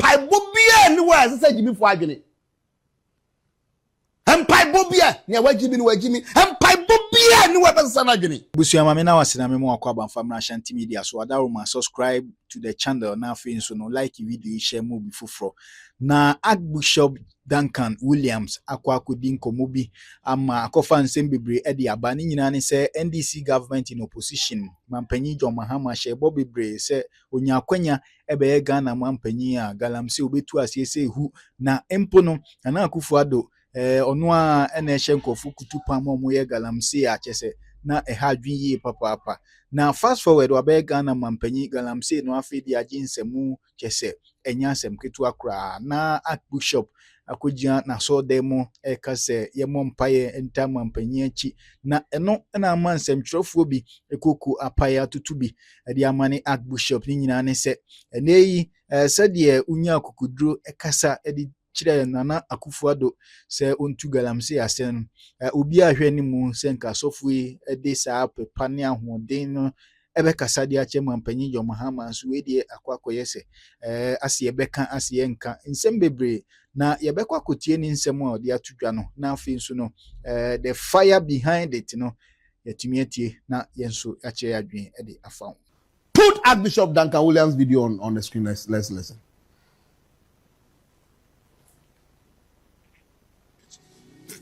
empire bobia ni wa say Jimmy for adwene. Empire bobia ni wa Jimmy ni wa Jimmy. Empire bobia ni wa pesa na adwene. Busu amame na wasina me mo akwa banfam na Ashanti Media so adaroma subscribe to the channel na fin so no like video share mo bi foforo. Na Archbishop Duncan Williams akwa kodi nkomo bi ama akofa nsem bebre e de aba ni nyina ne se NDC government in opposition mampanyi John Mahama shebo bebre se onya akwanya ebe Ghana mampanyi a Galamsey obetu asiese hu na empono na Akufo-Addo onu a ene ehye nkofu kutupa ma omo ye Galamsey a chese na eha dwinye papa na fast forward wa Ghana mampanyi Galamsey no afedi agi nsemu chese enya asem ketu akra na Archbishop akojia na so demo ekase yemo mpaye enta mampanyi achi na eno na amansem twerofo bi ekoku apaya tutubi edi amane Archbishop ni nyina ne se eneyi sede unya akukuduro ekasa edi chire Nana Akufo-Addo se ontu Galamsey asen obi ahwe ni mu senka sofui ede sa pepa ne ahoden no ebe kasa dia che mampanyi John Mahama so edie akwakoye se ase ebeka ase yenka nsem bebre na yebekwa akotie ni nsem a odi atudwa no na afi so no the fire behind it no yetumi atie na yenso ache adwen ede afa. Put Archbishop Duncan Williams video on the screen. Let's listen.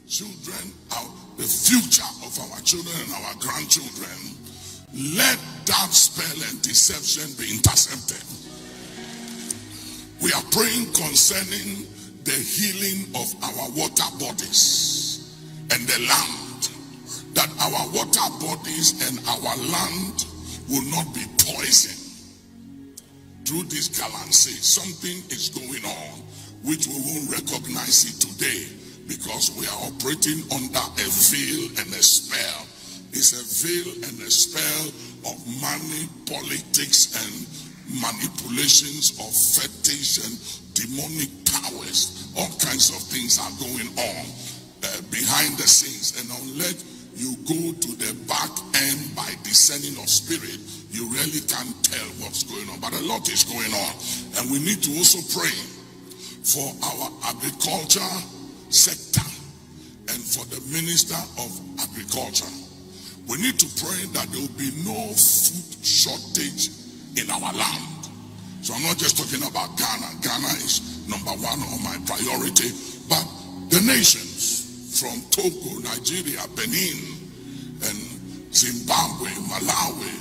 Children, the future of our children and our grandchildren, let that spell and deception be intercepted. We are praying concerning the healing of our water bodies and the land, that our water bodies and our land will not be poisoned through this Galamsey. Something is going on which we won't recognize it today, because we are operating under a veil and a spell. It's a veil and a spell of money, politics, and manipulations of fetish and demonic powers. All kinds of things are going on behind the scenes. And unless you go to the back end by discerning of spirit, you really can't tell what's going on. But a lot is going on. And we need to also pray for our agriculture sector and for the Minister of Agriculture. We need to pray that there will be no food shortage in our land. So I'm not just talking about Ghana. Ghana is number one on my priority, but the nations from Togo, Nigeria, Benin, and Zimbabwe, Malawi,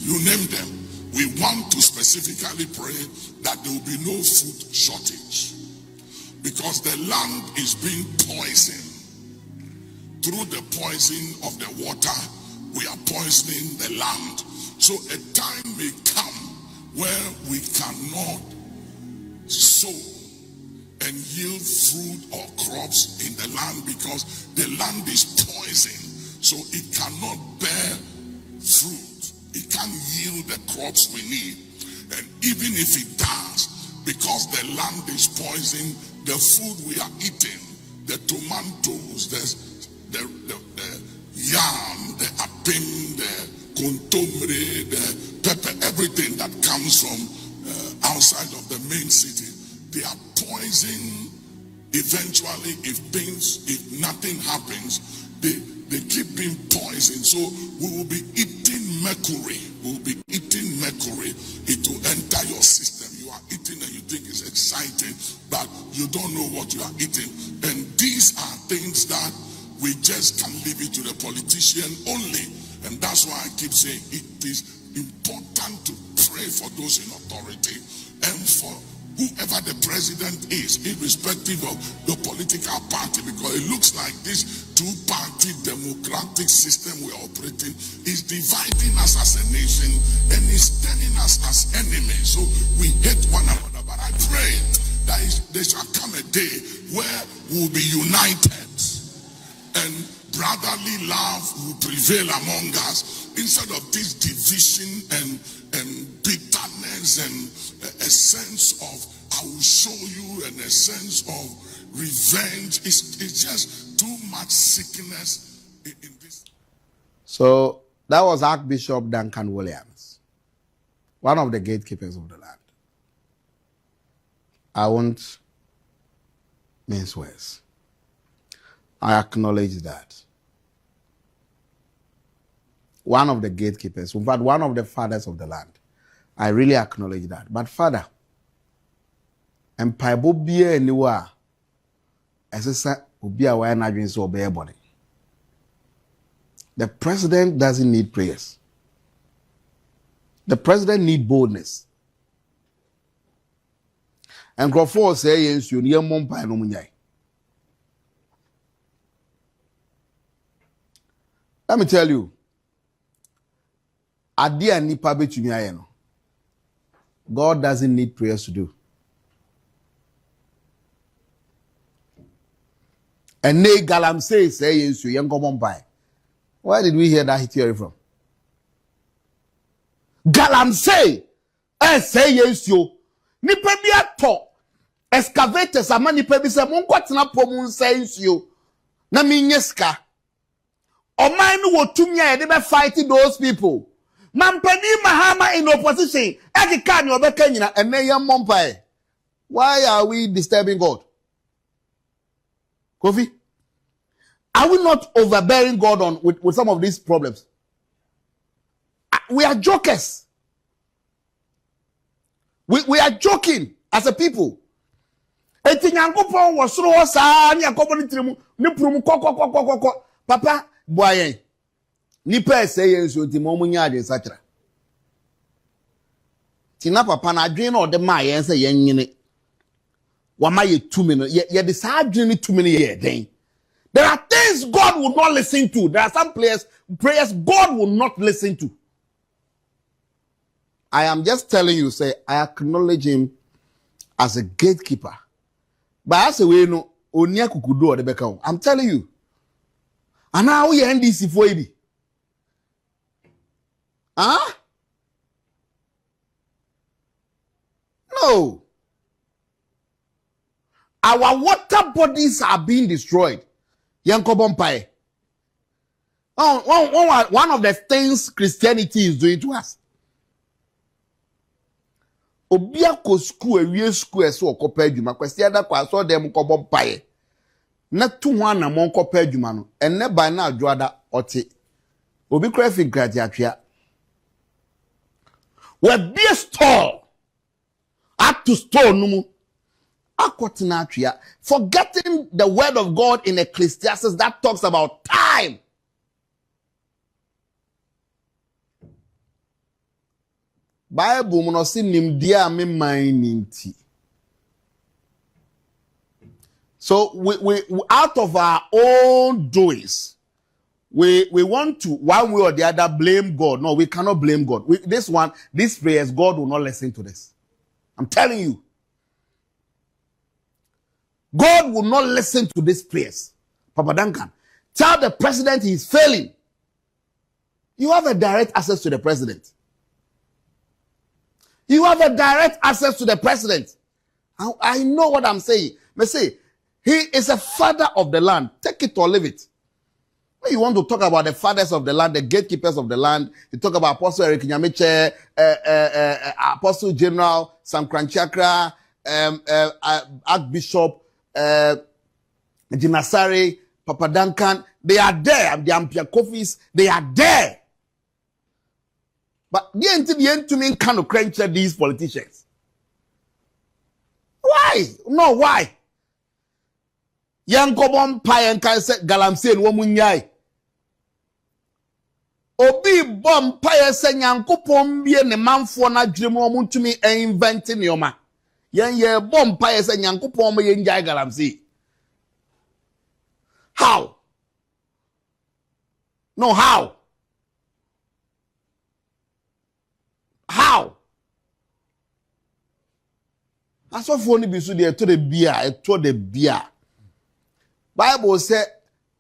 you name them. We want to specifically pray that there will be no food shortage, because the land is being poisoned. Through the poison of the water, we are poisoning the land. So a time may come where we cannot sow and yield fruit or crops in the land, because the land is poisoned. So it cannot bear fruit. It can't yield the crops we need. And even if it does, because the land is poisoned, the food we are eating, the tomatoes, the yam, the apim, the contomere, the pepper, everything that comes from outside of the main city, they are poisoned. Eventually, if nothing happens, they keep being poisoned. So we will be eating mercury. We will be eating mercury. It will enter your system. You are eating and you think it's exciting, but you don't know what you are eating. And these are things that we just can leave it to the politician only. And that's why I keep saying it is important to pray for those in authority and for whoever the president is, irrespective of the political party, because it looks like this two-party democratic system we're operating is dividing us as a nation and is turning us as enemies. So we hate one another. But I pray that there shall come a day where we'll be united and brotherly love will prevail among us, instead of this division and bitterness and a sense of I will show you and a sense of revenge. It's just too much sickness in this. So that was Archbishop Duncan Williams, one of the gatekeepers of the land. I won't mince words. I acknowledge that. One of the gatekeepers, in fact, one of the fathers of the land. I really acknowledge that. But Father, and Paibo anywhere, as I said, be aware and I so obey body. The president doesn't need prayers. The president needs boldness. And Crawford says, you near Mompai no munyai. Let me tell you, Adia nipa betumi ayeno. God doesn't need prayers to do. And ne Galamsey say you young common by. Where did we hear that theory from? Galamsey say you nipa bi ato excavators ama nipa bi se mon kwatena pomun say you na minyeska. Oman no wotumi a de be fight those people. Mampani Mahama in opposition. Ayeka ni obeka nyina eneyam mompai. Why are we disturbing God? Kofi, are we not overbearing God on with some of these problems? We are jokers. We are joking as a people. Eti nyankopon wo soro wo saa ni akobon tirimu ni prumu kokokokokoko. Papa boyen. Nipa say yensu nti mo munya ade satra. Tina papa na adwen na ode ma yen say yenyine. Wa ma ye 2 minutes. Ye de sa adwen ni 2 minutes ye den. There are things God will not listen to. There are some prayers God will not listen to. I am just telling you, say, I acknowledge him as a gatekeeper. But as a way, no, onia kukudo or the beka. I'm telling you. And now we end this for you. Huh? No. Our water bodies are being destroyed. Yankobompai. One of the things Christianity is doing to us. Obia ko school ewie school eso okopa adwuma kwesi ada kwa so dem ko bompae na tu ho na mon kopa adwuma no enne ban na adwoada ote obi graphic grade atwea we be store up to store no mu akotena atwea forgetting the word of God in Ecclesiastes that talks about time. Bible mo no si nimdia me man ninti. So we out of our own doings, we want to one way or the other blame God. No, we cannot blame God. These prayers, God will not listen to this. I'm telling you. God will not listen to these prayers. Papa Duncan, tell the president he is failing. You have a direct access to the president. You have a direct access to the president. I know what I'm saying. But say, he is a father of the land. Take it or leave it. When you want to talk about the fathers of the land, the gatekeepers of the land, you talk about Apostle Eric Nyamiche, Apostle General Sam Kranchakra, Archbishop Jinasari, Papa Duncan. They are there. The Ampia Kofis, they are there. But the end to me kind of crunch these politicians. Why? No, why? Young Cobom Pie and Kaiser Galamsey and Womunyai. Obi bomb Pie saying Yanko Pombi and the man for not dream woman to me and inventing Yoma. Yan bomb Pie saying Yanko Pombi and Jai Galamsey. How? No, how? How? As of only be so there to the beer. Bible say,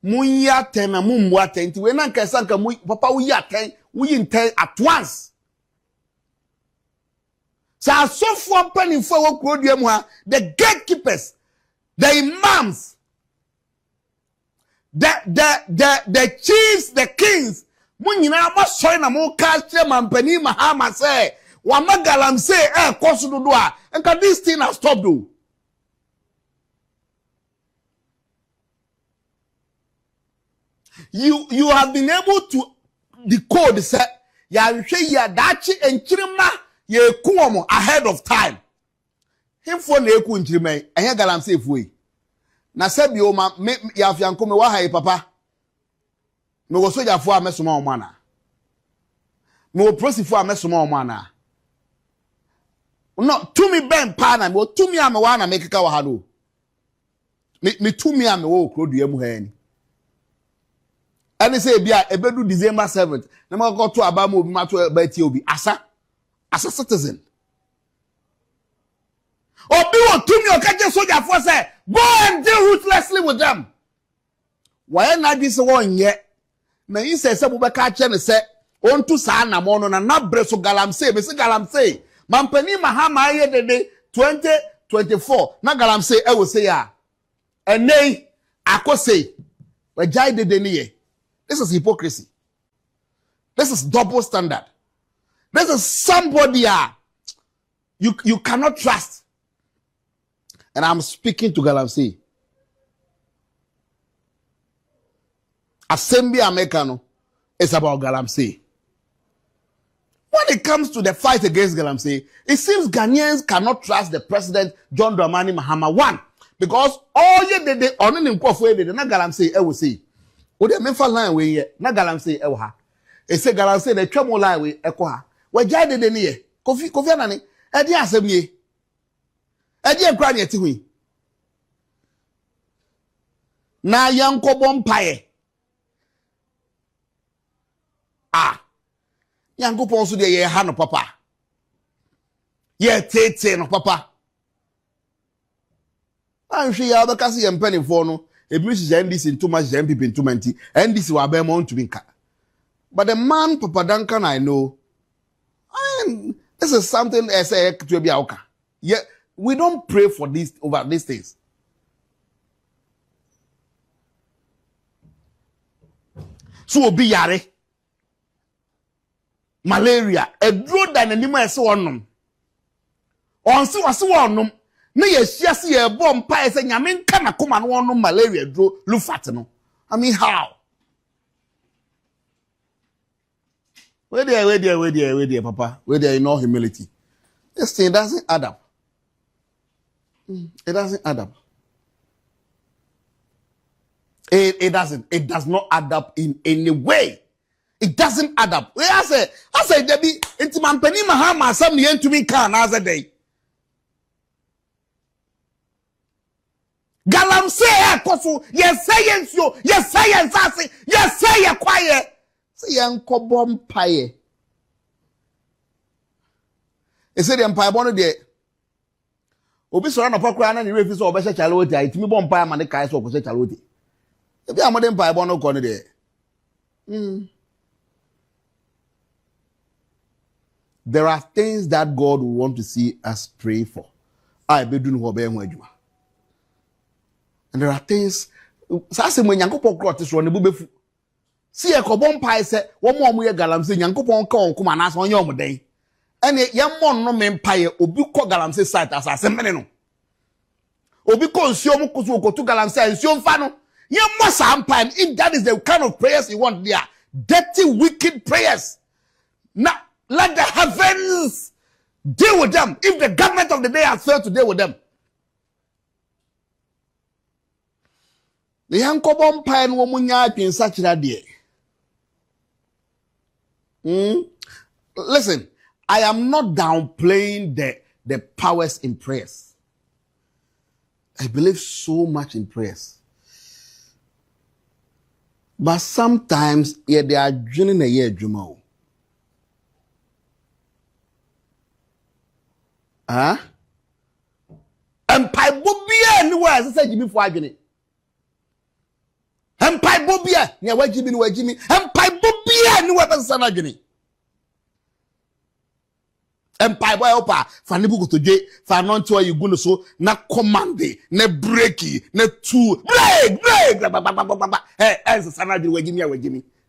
Munya ten and mumwa ten. When I can sanka papa we ya ten, we intend at once. So for penny for the gatekeepers, the imams, the chiefs, the kings. Munyina must show na mo culture mampani Mahama say, Wama Galamsey kosu do and can this thing have stopped do? you have been able to decode say ya hwe ya dachi enchirima ye kuomo ahead of time. Him for na eku enchirima ehye Galamsey efuwe. Na sebi o ma ya afianko me wa hai papa. Me wo soja fo amesoma o mana. Me wo prosifo amesoma o mana. No, to me ben pana me to me am wa na make ka wa ha do. Me to me am wo krodu mu ha ni. Ani say bia ebedu December 7th na ma go to aba ma obi ma to ba tie obi as a citizen. Obi wo to me o ka je soldier for say go and deal ruthlessly with them. Why na this one ye? Na yin say se bo be ka che ne say on to sa na mo no na bre so Galamsey be say Galamsey mampani Mahama ye dede 2024 na Galamsey e wo say ya enei akose we jai dede ni ye. This is hypocrisy. This is double standard. This is somebody you cannot trust. And I'm speaking to Galamsey. Assembly Americano is about Galamsey. When it comes to the fight against Galamsey, it seems Ghanaians cannot trust the president John Dramani Mahama. One, because all you did on an inquiry, na Galamsey will say. O de mefa line we ye na Galamsey e wo ha e se Galamsey na twam line we e ko ha wa jade de ne ye kofi anane e de asem ye e de nkra ne ti hu na yankobɔ mpaye yankopɔn so de ye ha no papa ye tete no papa anhwe ya ba kasi ye mpanifo no Ebishi NDC too much MPP in 20 NDC wa be mo ntumi nka. But the man Papa Duncan I know, this is something I say to be aoka. Yeah, we don't pray for this over these things. So obi yare malaria edro dan anima ese wonnom. Onse wase wonnom. Me ye shiasi ye bom pa ese nyame nka na koma no no malaria dro lufat no. I mean how? Where there papa, where there in all humility. This thing doesn't add up. It doesn't add up. It does not add up in any way. It doesn't add up. I say Debbie into Mampani Mahama some yen to me can another day. Galamsey kofu yes science yo yes science ase yes say quiet say yankobɔ mpaye e say the mpaye bono de obi so na pokra na ne refi so obehye chaloti a itimi bɔ mpaye ma ne kai so obehye chaloti e bi amode mpaye bono ko ne de There are things that God will want to see us pray for. I be doing ho be ho adwuma. And there are things say when Yankopon crot so ne bubefu. See e ko bon pai se wo mo ye Galamsey Yankopon ka on kuma na so onye omoden. Ene ye mon no me mpaye obi ko Galamsey site asase mene no. Obi ko nsuo mo kuso ko to Galamsey nsuo mfa no. Ye mo sa mpaye if that is the kind of prayers you want there. Dirty wicked prayers. Now let the heavens deal with them if the government of the day has failed to deal with them. The Yankobon Pine Womunya in such a day. Listen, I am not downplaying the powers in prayers. I believe so much in prayers. But sometimes they are joining a year Jumo. And Pai Bobia anywhere, as I said, Jimmy for agony. And Pai Bobia, near where Jimmy, and Pai Bobia anywhere, as an agony. And Pai Boy Opa, Fanibu to J, Fanon to you go so, not commande, ne breaky, ne two, break, hey, as a sanadi, where Jimmy,